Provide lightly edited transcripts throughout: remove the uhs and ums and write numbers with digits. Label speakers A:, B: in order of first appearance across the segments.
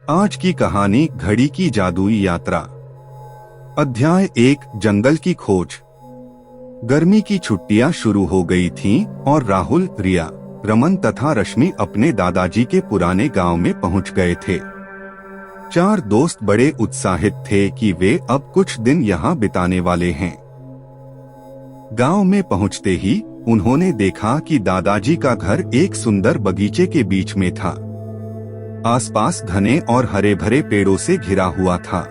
A: आज की कहानी घड़ी की जादुई यात्रा। अध्याय 1 जंगल की खोज। गर्मी की छुट्टियां शुरू हो गई थीं और राहुल, रिया, रमन तथा रश्मि अपने दादाजी के पुराने गांव में पहुंच गए थे। चार दोस्त बड़े उत्साहित थे कि वे अब कुछ दिन यहां बिताने वाले हैं। गांव में पहुंचते ही उन्होंने देखा कि दादाजी का घर एक सुंदर बगीचे के बीच में था। आसपास घने और हरे भरे पेड़ों से घिरा हुआ था।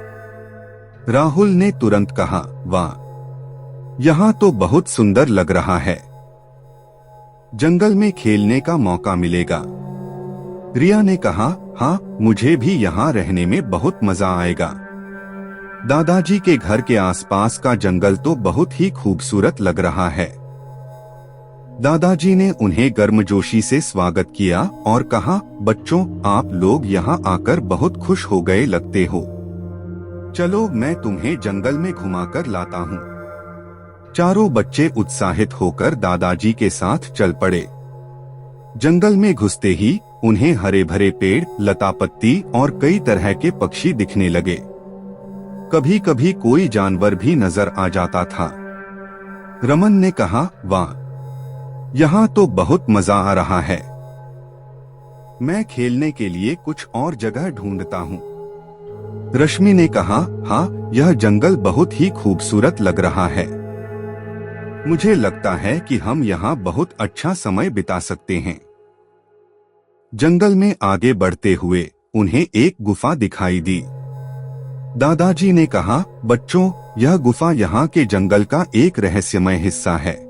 A: राहुल ने तुरंत कहा, वाह, यहाँ तो बहुत सुंदर लग रहा है। जंगल में खेलने का मौका मिलेगा। रिया ने कहा, हाँ, मुझे भी यहाँ रहने में बहुत मजा आएगा। दादाजी के घर के आसपास का जंगल तो बहुत ही खूबसूरत लग रहा है। दादाजी ने उन्हें गर्मजोशी से स्वागत किया और कहा, बच्चों, आप लोग यहाँ आकर बहुत खुश हो गए लगते हो। चलो, मैं तुम्हें जंगल में घुमाकर लाता हूँ। चारों बच्चे उत्साहित होकर दादाजी के साथ चल पड़े। जंगल में घुसते ही उन्हें हरे भरे पेड़, लता पत्ती और कई तरह के पक्षी दिखने लगे। कभी कभी कोई जानवर भी नजर आ जाता था। रमन ने कहा, वाह, यहाँ तो बहुत मजा आ रहा है। मैं खेलने के लिए कुछ और जगह ढूंढता हूँ। रश्मि ने कहा, हाँ, यह जंगल बहुत ही खूबसूरत लग रहा है। मुझे लगता है कि हम यहाँ बहुत अच्छा समय बिता सकते हैं। जंगल में आगे बढ़ते हुए उन्हें एक गुफा दिखाई दी। दादाजी ने कहा, बच्चों, यह गुफा यहाँ के जंगल का एक रहस्यमय हिस्सा है।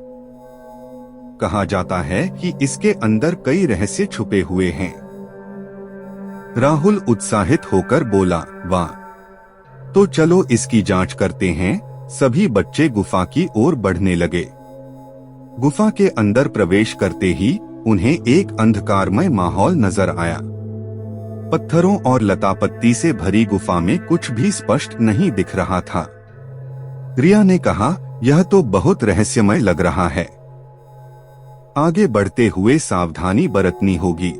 A: कहा जाता है कि इसके अंदर कई रहस्य छुपे हुए हैं। राहुल उत्साहित होकर बोला, वाह, तो चलो इसकी जांच करते हैं। सभी बच्चे गुफा की ओर बढ़ने लगे। गुफा के अंदर प्रवेश करते ही उन्हें एक अंधकारमय माहौल नजर आया। पत्थरों और लता पत्ती से भरी गुफा में कुछ भी स्पष्ट नहीं दिख रहा था। रिया ने कहा, यह तो बहुत रहस्यमय लग रहा है। आगे बढ़ते हुए सावधानी बरतनी होगी।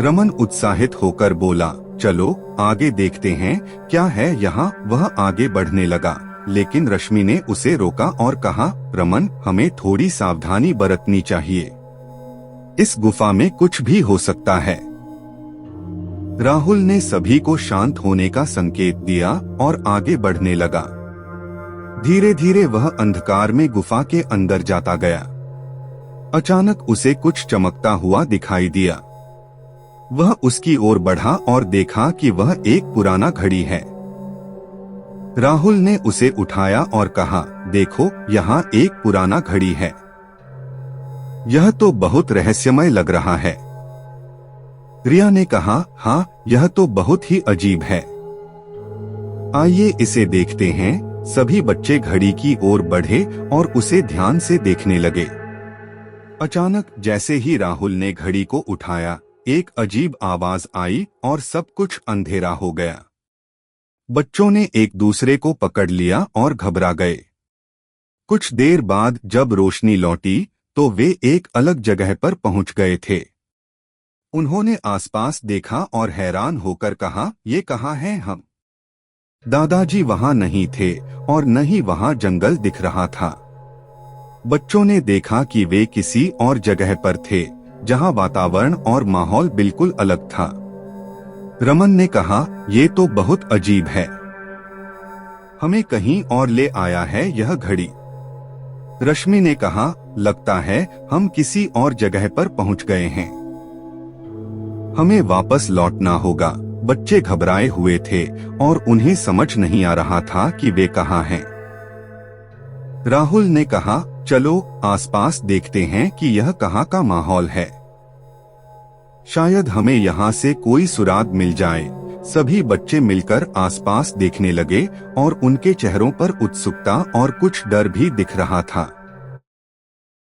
A: रमन उत्साहित होकर बोला, चलो आगे देखते हैं क्या है यहाँ। वह आगे बढ़ने लगा, लेकिन रश्मि ने उसे रोका और कहा, रमन, हमें थोड़ी सावधानी बरतनी चाहिए। इस गुफा में कुछ भी हो सकता है। राहुल ने सभी को शांत होने का संकेत दिया और आगे बढ़ने लगा। धीरे धीरे वह अंधकार में गुफा के अंदर जाता गया। अचानक उसे कुछ चमकता हुआ दिखाई दिया। वह उसकी ओर बढ़ा और देखा कि वह एक पुराना घड़ी है। राहुल ने उसे उठाया और कहा, देखो, यहाँ एक पुराना घड़ी है। यह तो बहुत रहस्यमय लग रहा है। रिया ने कहा, हाँ, यह तो बहुत ही अजीब है। आइए इसे देखते हैं। सभी बच्चे घड़ी की ओर बढ़े और उसे ध्यान से देखने लगे। अचानक जैसे ही राहुल ने घड़ी को उठाया, एक अजीब आवाज आई और सब कुछ अंधेरा हो गया। बच्चों ने एक दूसरे को पकड़ लिया और घबरा गए। कुछ देर बाद जब रोशनी लौटी तो वे एक अलग जगह पर पहुंच गए थे। उन्होंने आसपास देखा और हैरान होकर कहा, ये कहाँ हैं हम? दादाजी वहां नहीं थे और न ही वहां जंगल दिख रहा था। बच्चों ने देखा कि वे किसी और जगह पर थे, जहां वातावरण और माहौल बिल्कुल अलग था। रमन ने कहा, ये तो बहुत अजीब है। हमें कहीं और ले आया है यह घड़ी। रश्मि ने कहा, लगता है हम किसी और जगह पर पहुंच गए हैं। हमें वापस लौटना होगा। बच्चे घबराए हुए थे और उन्हें समझ नहीं आ रहा था कि वे कहाँ हैं। राहुल ने कहा, चलो आसपास देखते हैं कि यह कहाँ का माहौल है। शायद हमें यहाँ से कोई सुराग मिल जाए। सभी बच्चे मिलकर आसपास देखने लगे और उनके चेहरों पर उत्सुकता और कुछ डर भी दिख रहा था।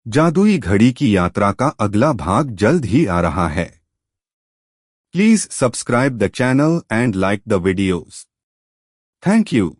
A: जादुई घड़ी की यात्रा का अगला भाग जल्द ही आ रहा है। Please subscribe the channel and like the videos. Thank you.